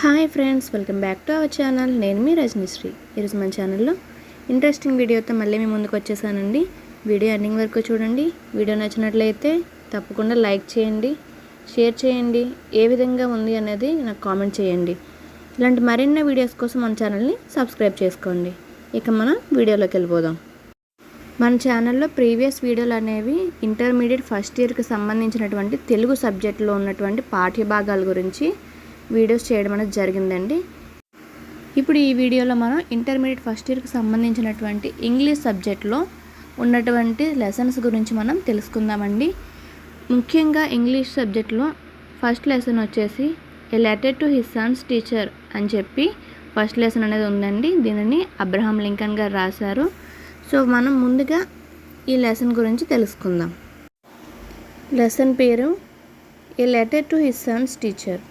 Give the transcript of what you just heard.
Hi friends, welcome back to our channel. నేను మీ రజనీశ్రీ. ఈరోజు మన ఛానల్లో ఇంట్రెస్టింగ్ వీడియోతో మళ్ళీ మీ ముందుకు వచ్చేసానండి. వీడియో ఎండింగ్ వరకు చూడండి. వీడియో నచ్చినట్లయితే తప్పకుండా లైక్ చేయండి, షేర్ చేయండి, ఏ విధంగా ఉంది అనేది నాకు కామెంట్ చేయండి. ఇలాంటి మరిన్ని వీడియోస్ కోసం మన ఛానల్ని సబ్స్క్రైబ్ చేసుకోండి. ఇక మనం వీడియోలోకి వెళ్ళిపోదాం. మన ఛానల్లో ప్రీవియస్ వీడియోలు అనేవి ఇంటర్మీడియట్ ఫస్ట్ ఇయర్కి సంబంధించినటువంటి తెలుగు సబ్జెక్టులో ఉన్నటువంటి పాఠ్యభాగాల గురించి వీడియోస్ చేయడం అనేది జరిగిందండి. ఇప్పుడు ఈ వీడియోలో మనం ఇంటర్మీడియట్ ఫస్ట్ ఇయర్కి సంబంధించినటువంటి ఇంగ్లీష్ సబ్జెక్ట్లో ఉన్నటువంటి లెసన్స్ గురించి మనం తెలుసుకుందామండి. ముఖ్యంగా ఇంగ్లీష్ సబ్జెక్ట్లో ఫస్ట్ లెసన్ వచ్చేసి a letter to his son's teacher అని చెప్పి ఫస్ట్ లెసన్ అనేది ఉందండి. దీనిని అబ్రహాం లింకన్ గారు రాశారు. సో మనం ముందుగా ఈ లెసన్ గురించి తెలుసుకుందాం. లెసన్ పేరు a letter to his son's teacher.